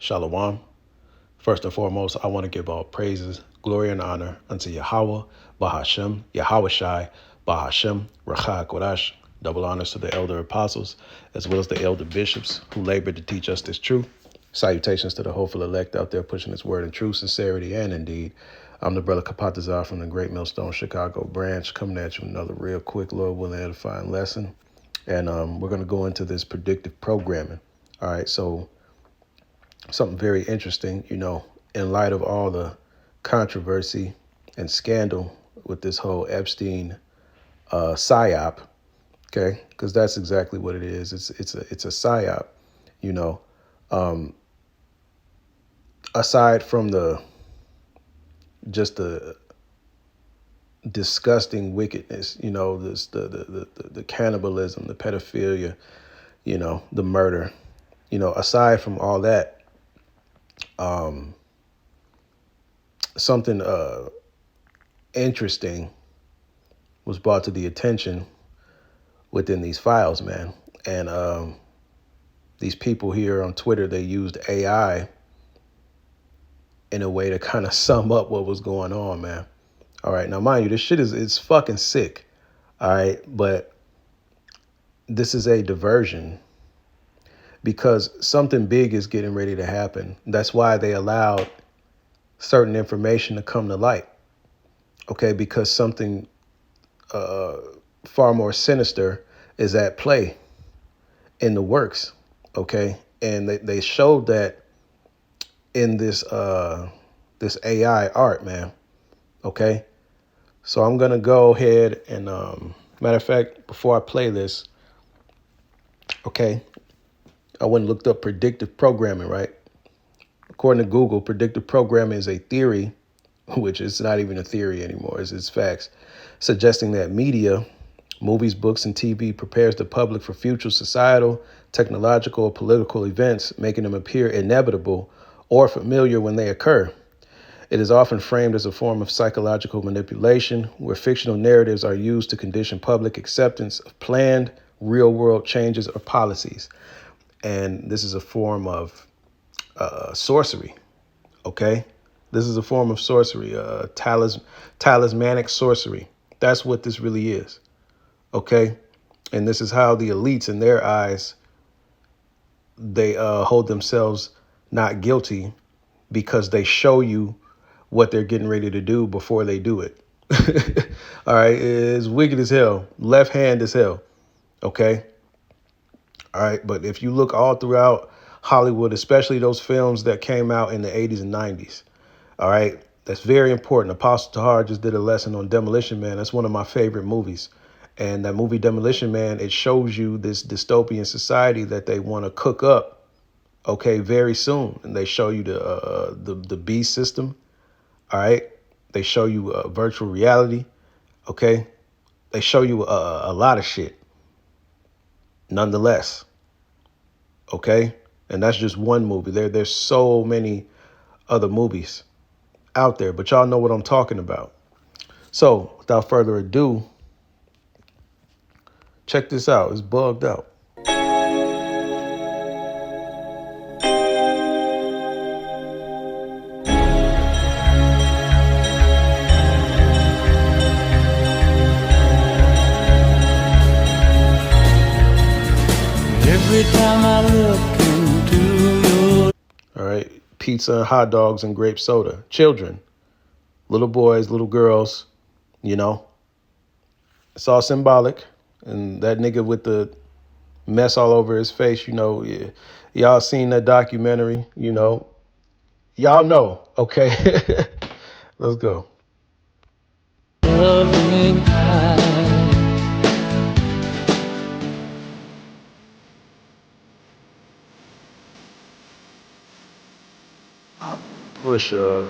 Shalom. First and foremost, I want to give all praises, glory, and honor unto Yahweh, Bahashem, Yahweh Shai, Bahashem, Rachah Kodash. Double honors to the elder apostles, as well as the elder bishops who labored to teach us this truth. Salutations to the hopeful elect out there pushing this word in truth, sincerity, and indeed. I'm the brother Kapatazar from the Great Millstone Chicago branch, coming at you with another real quick, Lord willing, edifying lesson. And we're going to go into this predictive programming. All right, so something very interesting, in light of all the controversy and scandal with this whole Epstein psyop, okay? Because that's exactly what it is. It's a psyop, you know. Um, Aside from the disgusting wickedness, this the cannibalism, the pedophilia, the murder, aside from all that, um, something interesting was brought to the attention within these files, man. And these people here on Twitter, they used AI in a way to kind of sum up what was going on, man. All right, now mind you, this shit it's fucking sick. All right, but this is a diversion because something big is getting ready to happen. That's why they allowed certain information to come to light. Okay, because something far more sinister is at play in the works. Okay, and they showed that in this AI art, man. Okay, so I'm gonna go ahead and matter of fact, before I play this, okay, I went and looked up predictive programming, right? According to Google, predictive programming is a theory, which is not even a theory anymore, it's facts, suggesting that media, movies, books, and TV prepares the public for future societal, technological, or political events, making them appear inevitable or familiar when they occur. It is often framed as a form of psychological manipulation, where fictional narratives are used to condition public acceptance of planned, real-world changes or policies. And this is a form of sorcery, okay? This is a form of sorcery, talismanic sorcery. That's what this really is, okay? And this is how the elites, in their eyes, they hold themselves not guilty because they show you what they're getting ready to do before they do it. All right, it's wicked as hell, left hand as hell, okay? All right, but if you look all throughout Hollywood, especially those films that came out in the 80s and 90s, all right, that's very important. Apostle Tahar just did a lesson on Demolition Man. That's one of my favorite movies. And that movie Demolition Man, it shows you this dystopian society that they want to cook up, okay, very soon. And they show you the beast system, all right? They show you virtual reality, okay? They show you a lot of shit, nonetheless, okay? And that's just one movie. There's so many other movies out there, but y'all know what I'm talking about. So without further ado, check this out. It's bugged out. Every time I look into your... All right, pizza, hot dogs, and grape soda. Children, little boys, little girls, it's all symbolic. And that nigga with the mess all over his face, y'all seen that documentary, y'all know, okay? Let's go. Loving push up.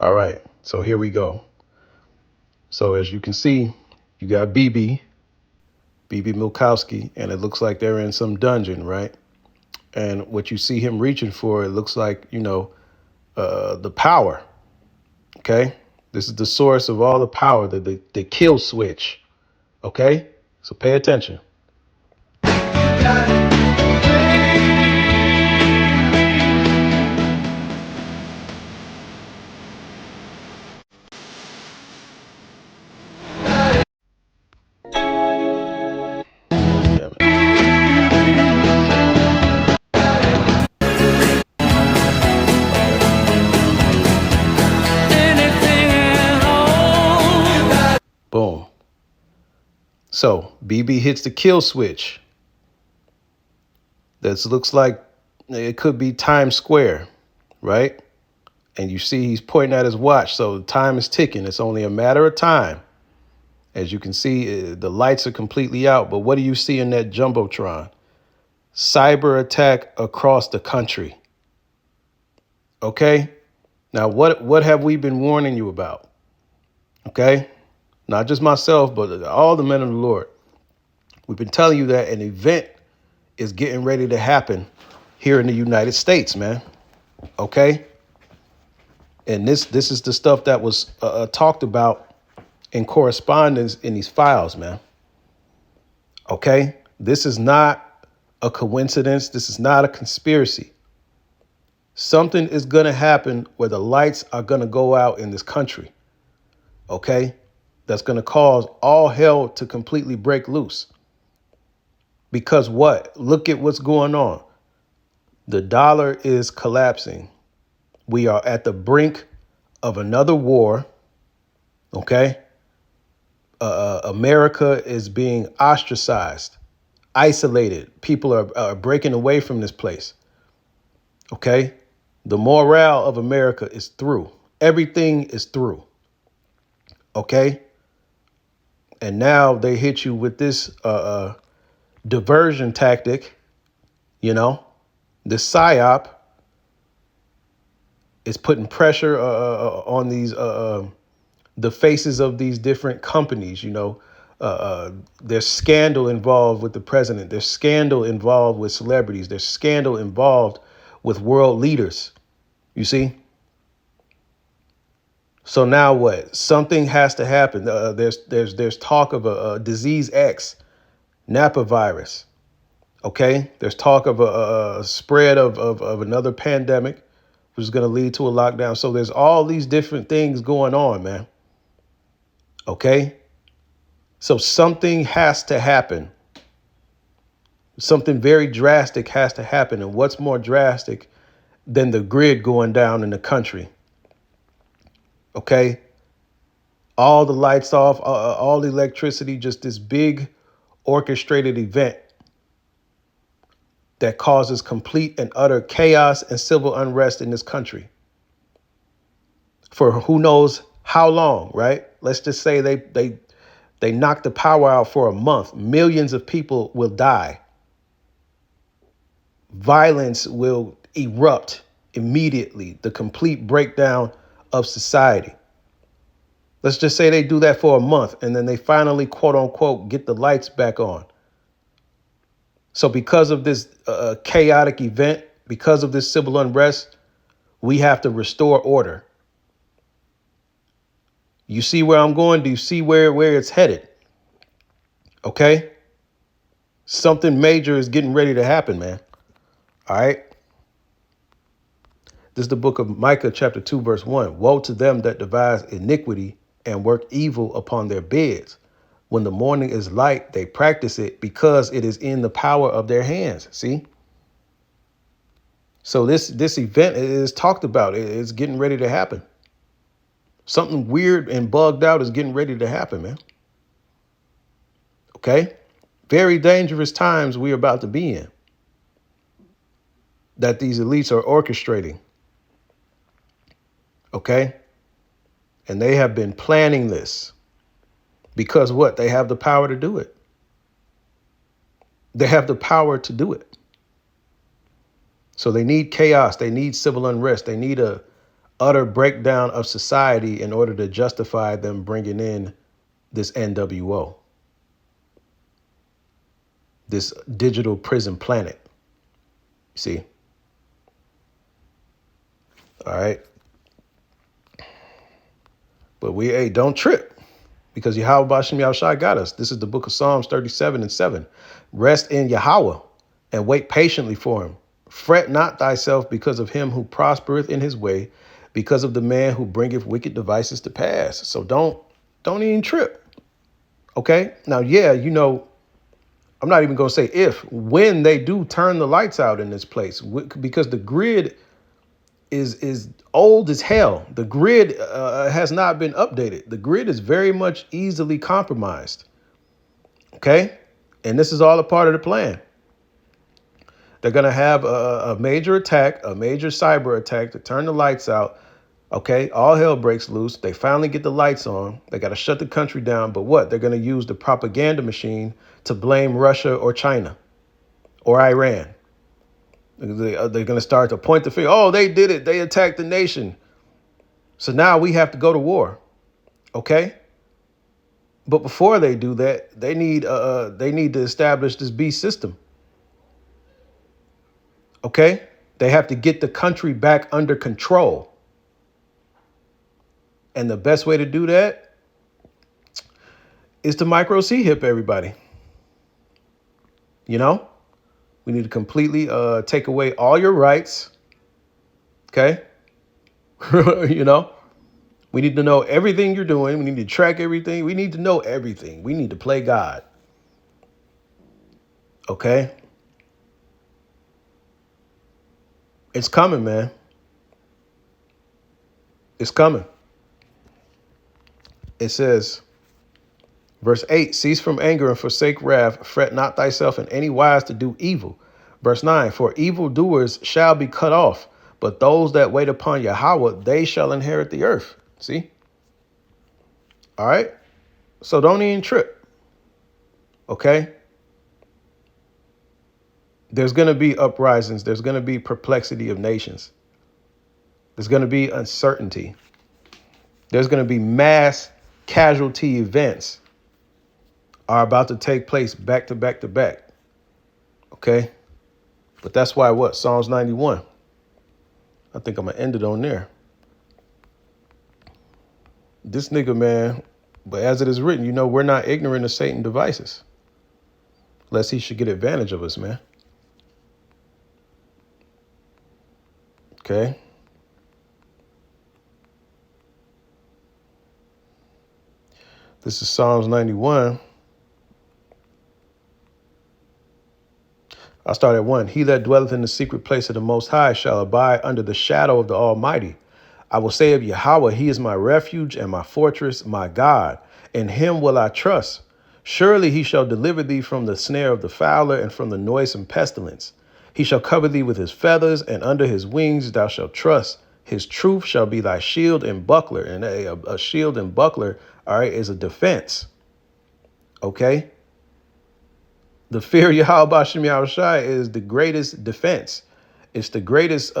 All right, so here we go. So as you can see, you got BB Milkowski, and it looks like they're in some dungeon, right? And what you see him reaching for, it looks like, the power. Okay, this is the source of all the power, the kill switch. Okay, so pay attention. Damn it. Boom. So BB hits the kill switch. That looks like it could be Times Square, right? And you see he's pointing at his watch, so the time is ticking. It's only a matter of time. As you can see, the lights are completely out. But what do you see in that Jumbotron? Cyber attack across the country. Okay? Now, what have we been warning you about? Okay? Not just myself, but all the men of the Lord. We've been telling you that an event is getting ready to happen here in the United States, man. Okay? And this is the stuff that was talked about in correspondence in these files, man. Okay? This is not a coincidence. This is not a conspiracy. Something is going to happen where the lights are going to go out in this country. Okay? That's going to cause all hell to completely break loose. Because what? Look at what's going on. The dollar is collapsing. We are at the brink of another war. Okay? America is being ostracized, isolated. People are breaking away from this place. Okay? The morale of America is through. Everything is through. Okay? And now they hit you with this diversion tactic, the PSYOP is putting pressure on these the faces of these different companies. There's scandal involved with the president. There's scandal involved with celebrities. There's scandal involved with world leaders. You see? So now what? Something has to happen. There's talk of a disease X, Napa virus. Okay, there's talk of a spread of another pandemic, which is going to lead to a lockdown. So there's all these different things going on, man. Okay, so something has to happen. Something very drastic has to happen. And what's more drastic than the grid going down in the country? Okay, all the lights off, all the electricity, just this big orchestrated event that causes complete and utter chaos and civil unrest in this country for who knows how long, right? Let's just say they knock the power out for a month. Millions of people will die. Violence will erupt immediately, the complete breakdown of society. Let's just say they do that for a month and then they finally, quote unquote, get the lights back on. So because of this chaotic event, because of this civil unrest, we have to restore order. You see where I'm going? Do you see where it's headed? Okay? Something major is getting ready to happen, man. All right? This is the book of Micah, chapter 2, verse 1. Woe to them that devise iniquity and work evil upon their beds. When the morning is light, they practice it because it is in the power of their hands. See? So this event is talked about. It's getting ready to happen. Something weird and bugged out is getting ready to happen, man. Okay? Very dangerous times we're about to be in that these elites are orchestrating. Okay? And they have been planning this because what? They have the power to do it. They have the power to do it. So they need chaos. They need civil unrest. They need a utter breakdown of society in order to justify them bringing in this NWO, this digital prison planet. See? All right. But don't trip, because Yahweh Bashem Yahushua got us. This is the book of Psalms 37:7. Rest in Yahweh and wait patiently for him. Fret not thyself because of him who prospereth in his way, because of the man who bringeth wicked devices to pass. So don't even trip. Okay? Now, yeah, I'm not even going to say when they do turn the lights out in this place, because the grid is old as hell. The grid has not been updated. The grid is very much easily compromised. Okay? And this is all a part of the plan. They're going to have a major attack, a major cyber attack to turn the lights out. Okay? All hell breaks loose. They finally get the lights on. They got to shut the country down. But what? They're going to use the propaganda machine to blame Russia or China or Iran. They're going to start to point the finger. Oh, they did it. They attacked the nation. So now we have to go to war. Okay? But before they do that, they need to establish this beast system. Okay? They have to get the country back under control. And the best way to do that is to micro C-hip everybody. We need to completely take away all your rights. Okay? We need to know everything you're doing. We need to track everything. We need to know everything. We need to play God. Okay? It's coming, man. It's coming. It says, verse 8, cease from anger and forsake wrath. Fret not thyself in any wise to do evil. Verse 9, for evildoers shall be cut off, but those that wait upon Yahweh, they shall inherit the earth. See? All right? So don't even trip. Okay? There's going to be uprisings. There's going to be perplexity of nations. There's going to be uncertainty. There's going to be mass casualty events are about to take place back to back to back. Okay? But that's why Psalms 91. I think I'm going to end it on there. This nigga, man, but as it is written, we're not ignorant of Satan's devices, lest he should get advantage of us, man. Okay? This is Psalms 91. I'll start at 1. He that dwelleth in the secret place of the Most High shall abide under the shadow of the Almighty. I will say of Yahweh, he is my refuge and my fortress, my God. In him will I trust. Surely he shall deliver thee from the snare of the fowler and from the noisome pestilence. He shall cover thee with his feathers, and under his wings thou shalt trust. His truth shall be thy shield and buckler. And a shield and buckler, all right, is a defense. Okay? The fear of Yahweh Bashem Yahushua is the greatest defense. It's the greatest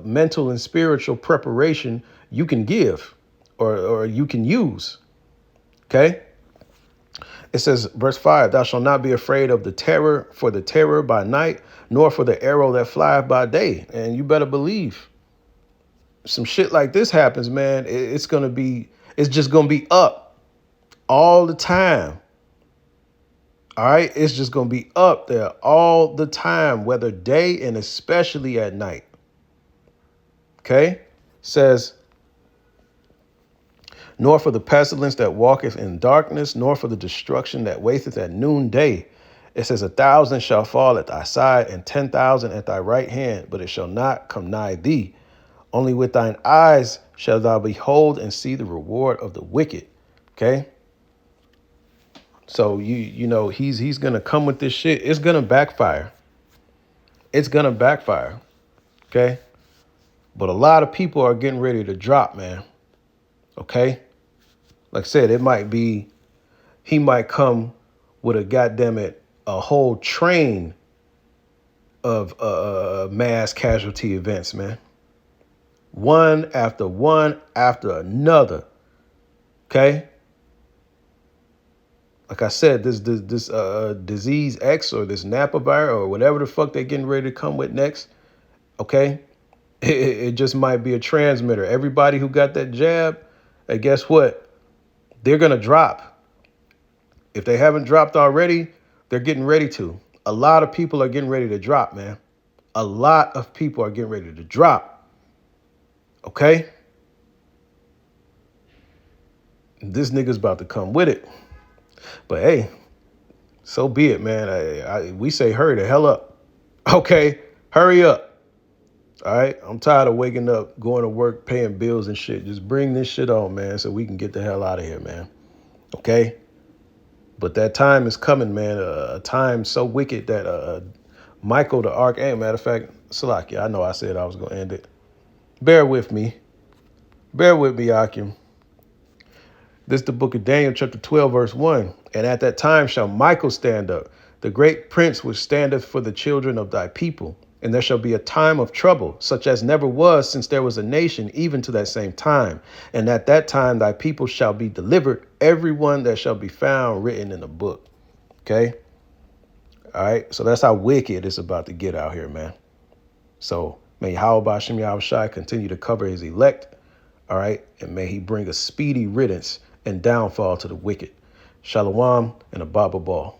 mental and spiritual preparation you can give or you can use. Okay? It says, verse 5, thou shalt not be afraid of the terror by night, nor for the arrow that flieth by day. And you better believe some shit like this happens, man. It's just going to be up all the time. All right. It's just going to be up there all the time, whether day and especially at night. Okay. Says, nor for the pestilence that walketh in darkness, nor for the destruction that wasteth at noonday. It says 1,000 shall fall at thy side and 10,000 at thy right hand, but it shall not come nigh thee. Only with thine eyes shall thou behold and see the reward of the wicked. Okay. So he's gonna come with this shit. It's gonna backfire. It's gonna backfire. Okay. But a lot of people are getting ready to drop, man. Okay. Like I said, he might come with a whole train of mass casualty events, man. one after another. Okay. Like I said, this disease X or this Napa virus or whatever the fuck they're getting ready to come with next. Okay. It just might be a transmitter. Everybody who got that jab, hey, guess what? They're going to drop. If they haven't dropped already, they're getting ready to. A lot of people are getting ready to drop, man. A lot of people are getting ready to drop. Okay? This nigga's about to come with it. But hey, so be it, man. We say hurry the hell up. Okay? Hurry up. All right, I'm tired of waking up, going to work, paying bills and shit. Just bring this shit on, man, so we can get the hell out of here, man. Okay? But that time is coming, man. A time so wicked that Michael the Archangel, matter of fact, Salakia, I know I said I was going to end it. Bear with me. Bear with me, Akim. This is the book of Daniel, chapter 12, verse 1. And at that time shall Michael stand up, the great prince which standeth for the children of thy people. And there shall be a time of trouble, such as never was since there was a nation, even to that same time. And at that time thy people shall be delivered, every one that shall be found written in the book. Okay? All right? So that's how wicked it's about to get out here, man. So may Yahweh Hashem Yahushai continue to cover his elect. All right? And may he bring a speedy riddance and downfall to the wicked. Shalom and a Baba Ball.